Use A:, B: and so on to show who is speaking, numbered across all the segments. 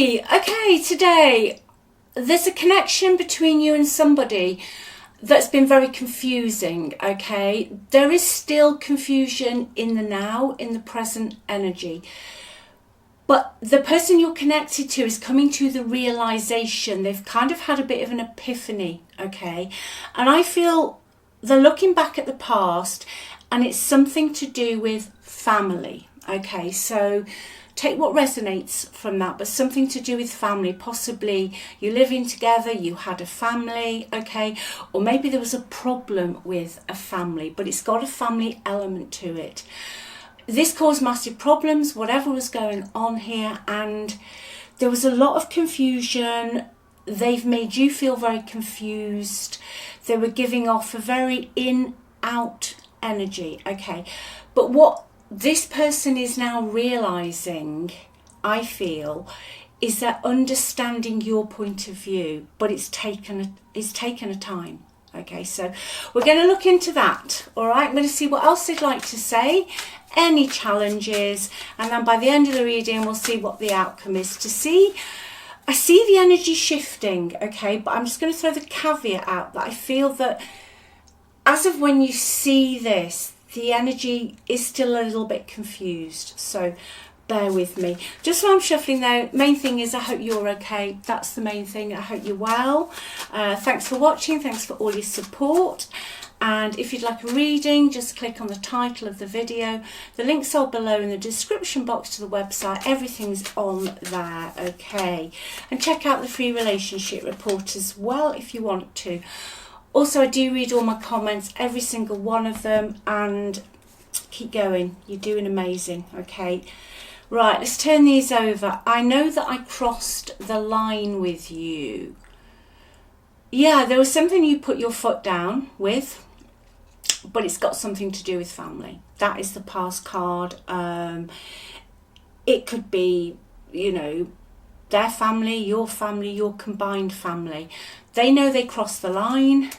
A: Okay, today there's a connection between you and somebody that's been very confusing, okay? There is still confusion in the now, in the present energy. But the person you're connected to is coming to the realization. They've kind of had a bit of an epiphany, okay? And I feel they're looking back at the past, and it's something to do with family, okay? So take what resonates from that, but something to do with family. Possibly you living together, you had a family, okay? Or maybe there was a problem with a family, but it's got a family element to it. This caused massive problems, whatever was going on here, and there was a lot of confusion. They've made you feel very confused. They were giving off a very in-out energy, okay? But what this person is now realizing, I feel, is that understanding your point of view, but it's taken a time. Okay, so we're going to look into that. All right, I'm going to see what else they'd like to say, any challenges, and then by the end of the reading, we'll see what the outcome is. I see the energy shifting, okay, but I'm just going to throw the caveat out that I feel that as of when you see this, the energy is still a little bit confused, so bear with me. Just while I'm shuffling though, main thing is I hope you're okay. That's the main thing. I hope you're well. Thanks for watching. Thanks for all your support. And if you'd like a reading, just click on the title of the video. The links are below in the description box to the website. Everything's on there, okay? And check out the free relationship report as well if you want to. Also, I do read all my comments, every single one of them, and keep going. You're doing amazing, okay? Right, let's turn these over. I know that I crossed the line with you. Yeah, there was something you put your foot down with, but it's got something to do with family. That is the past card. It could be, you know, their family, your combined family. They know they crossed the line.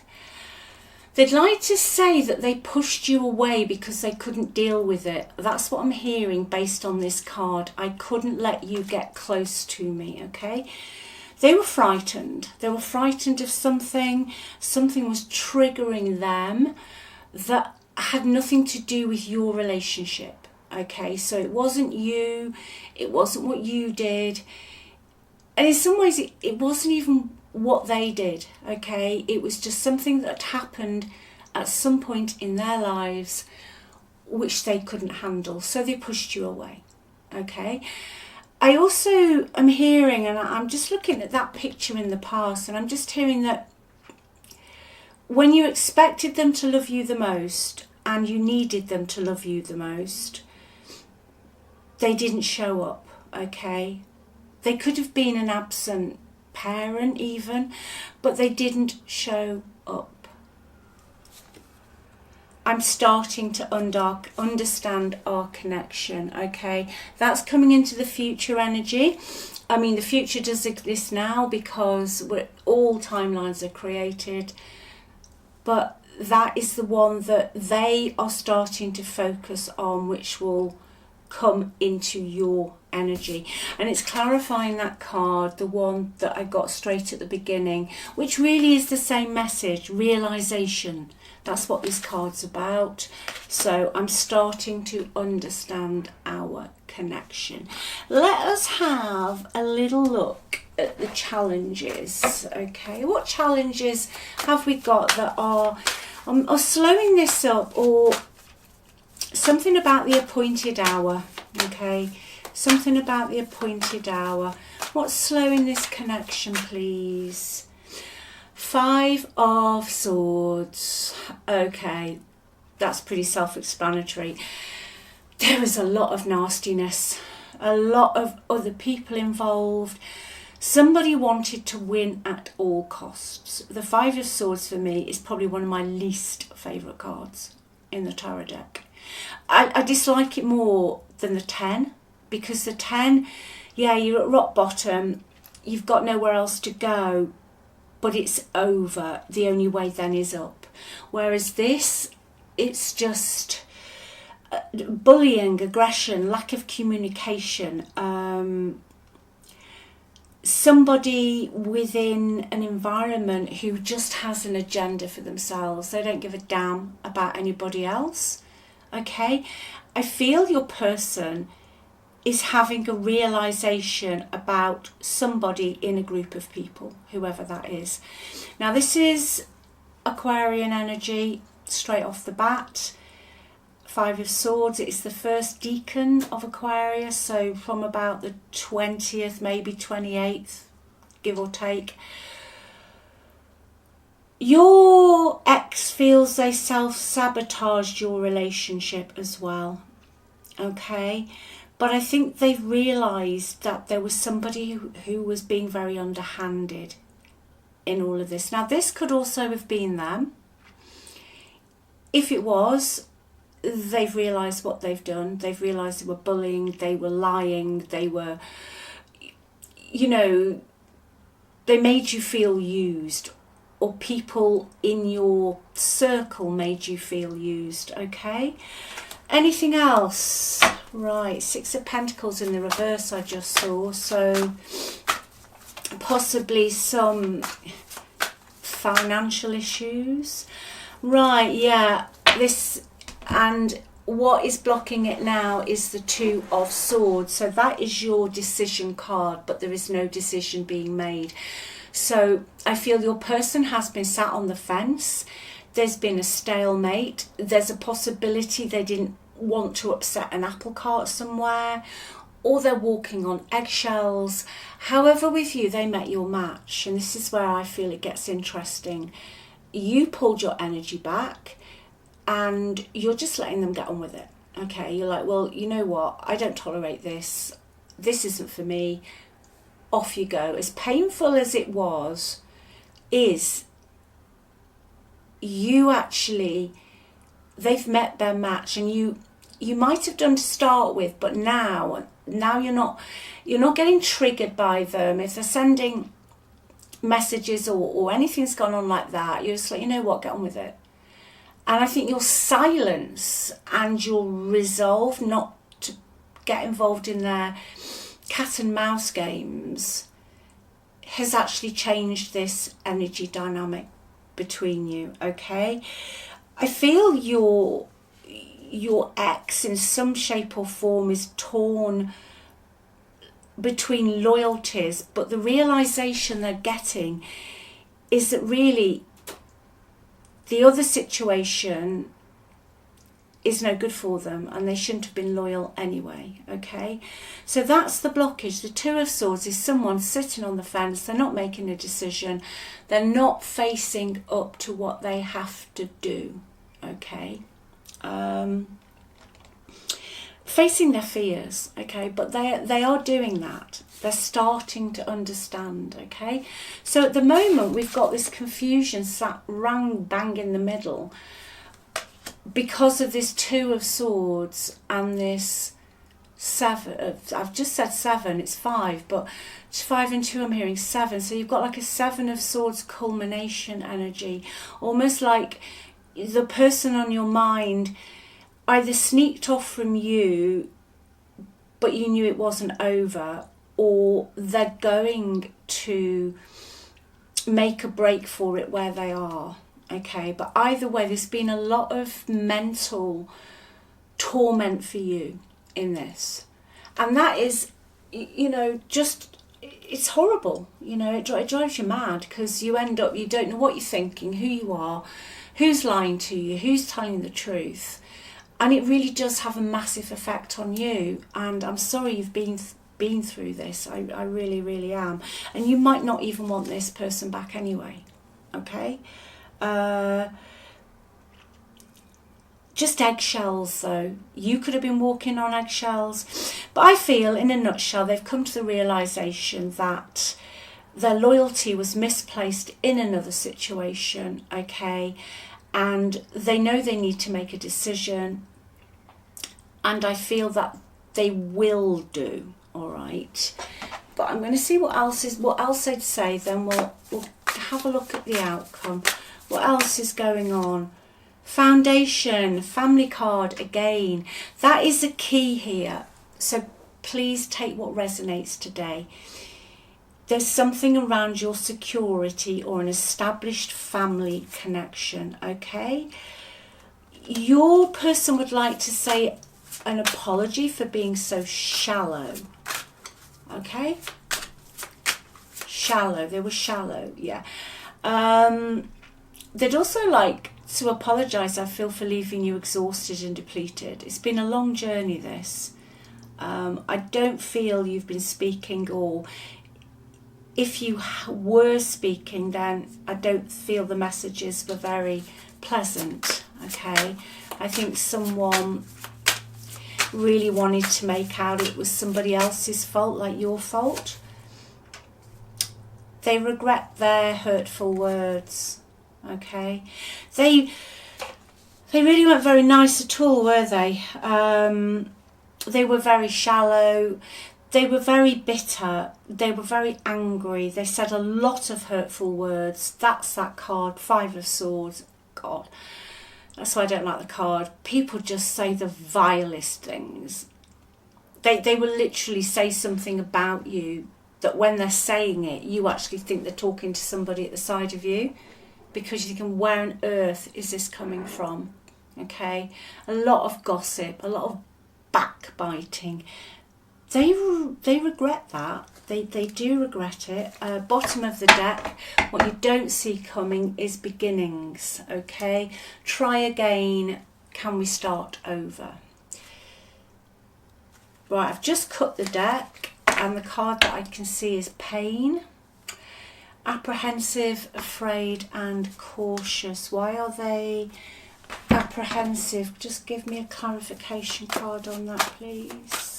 A: They'd like to say that they pushed you away because they couldn't deal with it. That's what I'm hearing based on this card. I couldn't let you get close to me, okay? They were frightened. They were frightened of something. Something was triggering them that had nothing to do with your relationship, okay? So it wasn't you. It wasn't what you did. And in some ways, it wasn't even what they did, okay? It was just something that happened at some point in their lives which they couldn't handle, so they pushed you away, okay? I also am hearing, and I'm just looking at that picture in the past, and I'm just hearing that when you expected them to love you the most and you needed them to love you the most, they didn't show up, okay? They could have been an absent parent even, but they didn't show up. I'm starting to understand our connection, okay? That's coming into the future energy. I mean, the future does exist now because all timelines are created, but that is the one that they are starting to focus on, which will come into your energy. And it's clarifying that card, the one that I got straight at the beginning, which really is the same message, realization. That's what this card's about. So I'm starting to understand our connection. Let us have a little look at the challenges, okay? What challenges have we got that are slowing this up, or something about the appointed hour, okay? Something about the appointed hour. What's slowing this connection, please? 5 of Swords. Okay, that's pretty self-explanatory. There was a lot of nastiness, a lot of other people involved. Somebody wanted to win at all costs. The 5 of Swords for me is probably one of my least favourite cards in the tarot deck. I dislike it more than the 10, because the 10, yeah, you're at rock bottom, you've got nowhere else to go, but it's over. The only way then is up. Whereas this, it's just bullying, aggression, lack of communication. somebody within an environment who just has an agenda for themselves. They don't give a damn about anybody else. Okay, I feel your person is having a realization about somebody in a group of people, whoever that is. Now, this is Aquarian energy straight off the bat. Five of Swords, it is the first decan of Aquarius, so from about the 20th, maybe 28th, give or take. Your ex feels they self-sabotaged your relationship as well, okay? But I think they've realised that there was somebody who was being very underhanded in all of this. Now, this could also have been them. If it was, they've realised what they've done. They've realised they were bullying, they were lying, they were, you know, they made you feel used, or people in your circle made you feel used, okay? Anything else? Right, Six of Pentacles in the reverse I just saw, so possibly some financial issues. Right, yeah, this, and what is blocking it now is the Two of Swords. So that is your decision card, but there is no decision being made. So I feel your person has been sat on the fence. There's been a stalemate. There's a possibility they didn't want to upset an apple cart somewhere, or they're walking on eggshells. However, with you, they met your match. And this is where I feel it gets interesting. You pulled your energy back, and you're just letting them get on with it. Okay, you're like, well, you know what? I don't tolerate this. This isn't for me. Off you go. As painful as it was, is you actually, they've met their match, and you might have done to start with, but now you're not getting triggered by them. If they're sending messages or anything's gone on like that, you're just like, you know what, get on with it. And I think your silence and your resolve not to get involved in their cat and mouse games has actually changed this energy dynamic between you, okay? I feel your ex in some shape or form is torn between loyalties, but the realization they're getting is that really the other situation is no good for them, and they shouldn't have been loyal anyway, okay? So that's the blockage. The Two of Swords is someone sitting on the fence. They're not making a decision. They're not facing up to what they have to do, okay? Facing their fears, okay? But they are doing that. They're starting to understand, okay? So at the moment, we've got this confusion sat bang in the middle because of this Two of Swords and this Seven. I've just said seven, it's five, but it's 5 and 2, I'm hearing 7. So you've got like a Seven of Swords culmination energy, almost like the person on your mind either sneaked off from you, but you knew it wasn't over, or they're going to make a break for it where they are, okay? But either way, there's been a lot of mental torment for you in this, and that is, you know, just, it's horrible, you know, it drives you mad, because you end up, you don't know what you're thinking, who you are, who's lying to you, who's telling the truth, and it really does have a massive effect on you. And I'm sorry you've been through this. I really, really am. And you might not even want this person back anyway, okay? Just eggshells, though. You could have been walking on eggshells. But I feel, in a nutshell, they've come to the realisation that their loyalty was misplaced in another situation, okay? And they know they need to make a decision. And I feel that they will do, all right? But I'm going to see what else they'd say, then we'll have a look at the outcome. What else is going on? Foundation, family card again. That is a key here. So please take what resonates today. There's something around your security or an established family connection, okay? Your person would like to say an apology for being so shallow, okay? Shallow, they were shallow, yeah. They'd also like to apologise, I feel, for leaving you exhausted and depleted. It's been a long journey, this. I don't feel you've been speaking, or if you were speaking, then I don't feel the messages were very pleasant, okay? I think someone really wanted to make out it was somebody else's fault, like your fault. They regret their hurtful words, okay? They really weren't very nice at all, were they? They were very shallow. They were very bitter. They were very angry. They said a lot of hurtful words. That's that card, 5 of Swords. God, that's why I don't like the card. People just say the vilest things. They will literally say something about you that when they're saying it, you actually think they're talking to somebody at the side of you, because you think, where on earth is this coming from? Okay, a lot of gossip, a lot of backbiting. They regret that. They do regret it. Bottom of the deck, what you don't see coming is beginnings, okay? Try again. Can we start over? Right, I've just cut the deck, and the card that I can see is pain. Apprehensive, afraid, and cautious. Why are they apprehensive? Just give me a clarification card on that, please.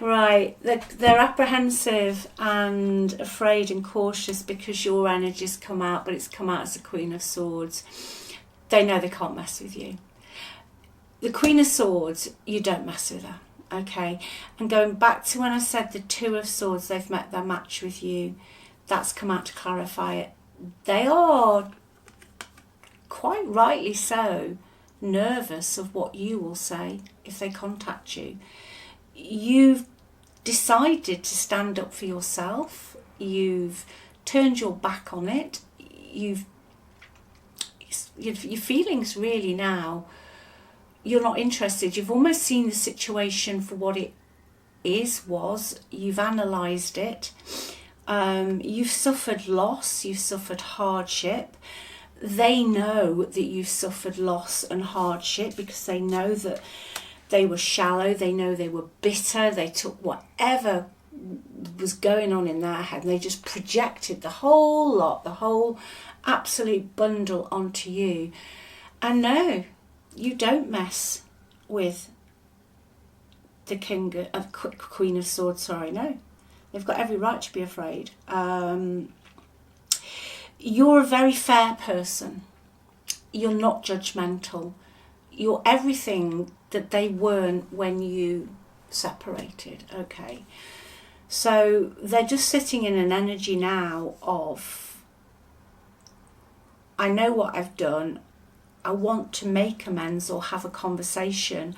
A: Right, they're apprehensive and afraid and cautious because your energy's come out, but it's come out as the Queen of Swords. They know they can't mess with you. The Queen of Swords, you don't mess with her, okay? And going back to when I said the 2 of Swords, they've met their match with you, that's come out to clarify it. They are, quite rightly so, nervous of what you will say if they contact you. You've decided to stand up for yourself. You've turned your back on it. Your feelings really now, you're not interested. You've almost seen the situation for what it was. You've analysed it. You've suffered loss. You've suffered hardship. They know that you've suffered loss and hardship because they know that they were shallow, they know they were bitter, they took whatever was going on in their head and they just projected the whole lot, the whole absolute bundle onto you. And no, you don't mess with the Queen of Swords, sorry, no. They've got every right to be afraid. You're a very fair person. You're not judgmental. You're everything that they weren't when you separated, okay? So they're just sitting in an energy now of, I know what I've done, I want to make amends or have a conversation,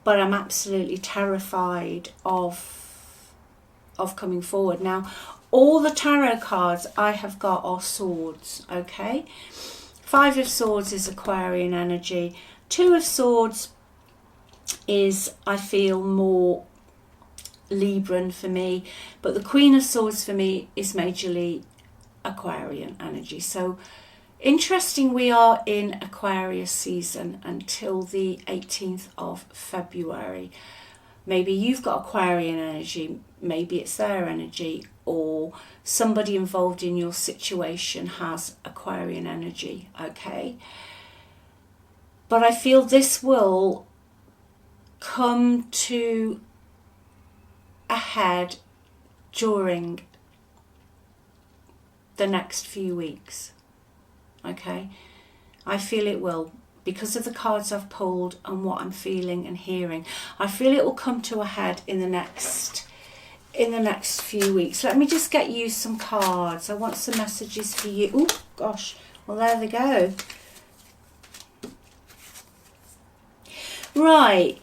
A: but I'm absolutely terrified of coming forward. Now, all the tarot cards I have got are swords, okay? 5 of Swords is Aquarian energy. 2 of Swords is, I feel, more Libran for me, but the Queen of Swords for me is majorly Aquarian energy. So interesting, we are in Aquarius season until the 18th of February. Maybe you've got Aquarian energy, maybe it's their energy, or somebody involved in your situation has Aquarian energy, okay? But I feel this will come to a head during the next few weeks, okay? I feel it will, because of the cards I've pulled and what I'm feeling and hearing. I feel it will come to a head in the next few weeks. Let me just get you some cards. I want some messages for you. Oh gosh, well there they go. Right,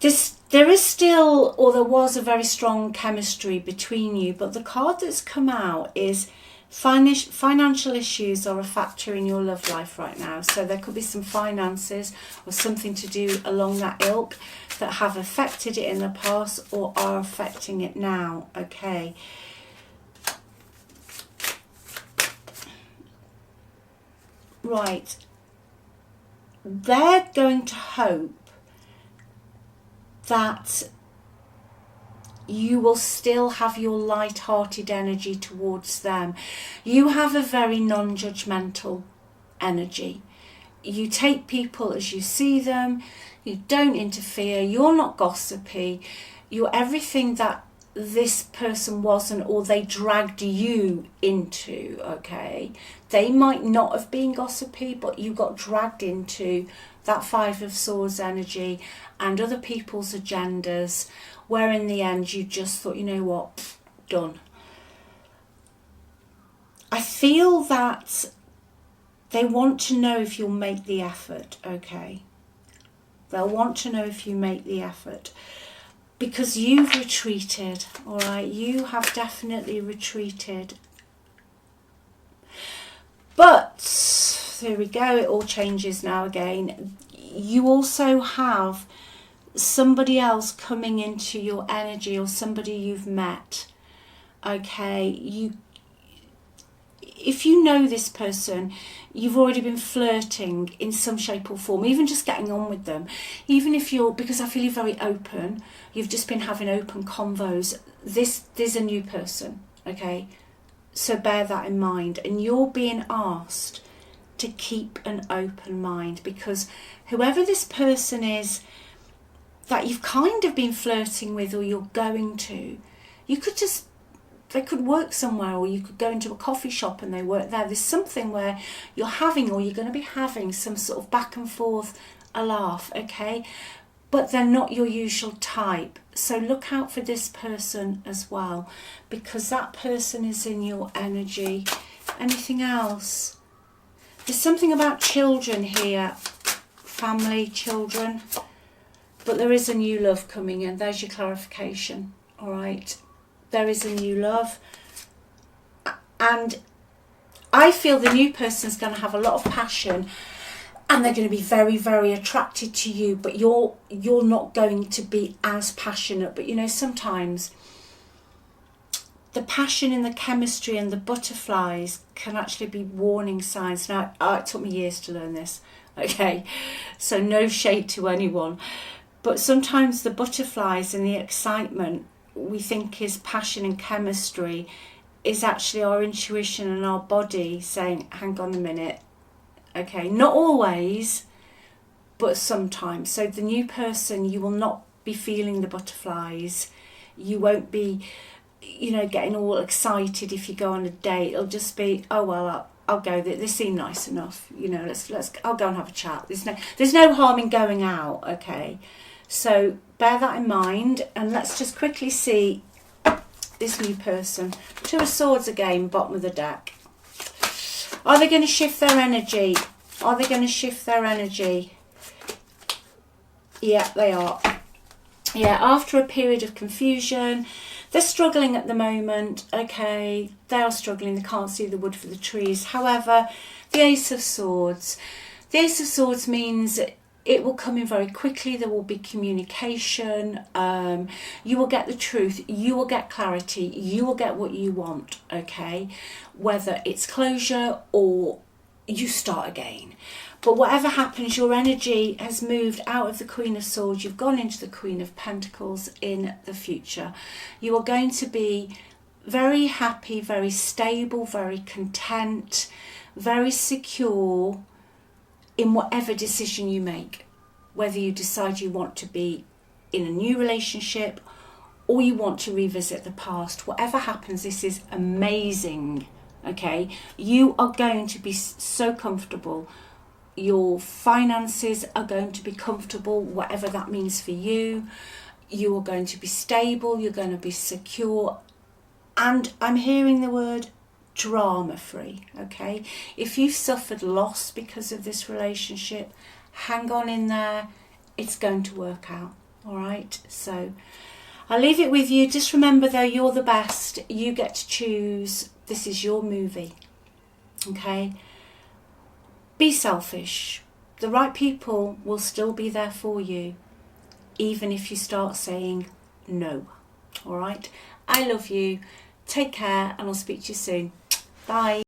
A: this there is still, or there was, a very strong chemistry between you, but the card that's come out is financial issues are a factor in your love life right now. So there could be some finances or something to do along that ilk that have affected it in the past or are affecting it now. Okay. Right. They're going to hope that you will still have your light-hearted energy towards them. You have a very non-judgmental energy. You take people as you see them. You don't interfere. You're not gossipy. You're everything that this person wasn't, or they dragged you into, okay? They might not have been gossipy, but you got dragged into that Five of Swords energy and other people's agendas, where in the end you just thought, you know what, done. I feel that they want to know if you'll make the effort, okay? They'll want to know if you make the effort. Because you've retreated, all right? You have definitely retreated. But, there we go, it all changes now again. You also have somebody else coming into your energy, or somebody you've met, okay? If you know this person, you've already been flirting in some shape or form, even just getting on with them. Even if you're, because I feel you're very open, you've just been having open convos. There's a new person, okay? So bear that in mind. And you're being asked to keep an open mind, because whoever this person is that you've kind of been flirting with, or you're going to, they could work somewhere, or you could go into a coffee shop and they work there. There's something where you're having, or you're going to be having, some sort of back and forth, a laugh, okay? But they're not your usual type. So look out for this person as well, because that person is in your energy. Anything else? There's something about children here, family, children, but there is a new love coming in. There's your clarification, all right? There is a new love, and I feel the new person's going to have a lot of passion, and they're going to be very, very attracted to you, but you're not going to be as passionate. But you know, sometimes the passion and the chemistry and the butterflies can actually be warning signs. Now, it took me years to learn this, okay? So no shade to anyone, but sometimes the butterflies and the excitement we think is passion and chemistry is actually our intuition and our body saying, hang on a minute, okay? Not always, but sometimes. So the new person, you will not be feeling the butterflies. You won't be, you know, getting all excited if you go on a date. It'll just be, oh well, I'll go. They seem nice enough, you know. I'll go and have a chat. There's no harm in going out, okay? So bear that in mind, and let's just quickly see this new person. Two of Swords again, bottom of the deck. Are they going to shift their energy? Are they going to shift their energy? Yeah, they are. Yeah, after a period of confusion, they're struggling at the moment, okay? They are struggling, they can't see the wood for the trees. However, the Ace of Swords. The Ace of Swords means it will come in very quickly. There will be communication. You will get the truth. You will get clarity. You will get what you want, okay? Whether it's closure or you start again. But whatever happens, your energy has moved out of the Queen of Swords. You've gone into the Queen of Pentacles in the future. You are going to be very happy, very stable, very content, very secure in whatever decision you make. Whether you decide you want to be in a new relationship or you want to revisit the past. Whatever happens, this is amazing, okay? You are going to be so comfortable. Your finances are going to be comfortable, whatever that means for you. You are going to be stable, you're going to be secure. And I'm hearing the word drama-free, okay? If you've suffered loss because of this relationship, hang on in there. It's going to work out, All right, so I'll leave it with you. Just remember though, you're the best. You get to choose. This is your movie. Okay? Be selfish. The right people will still be there for you, even if you start saying no. All right? I love you. Take care, and I'll speak to you soon. Bye.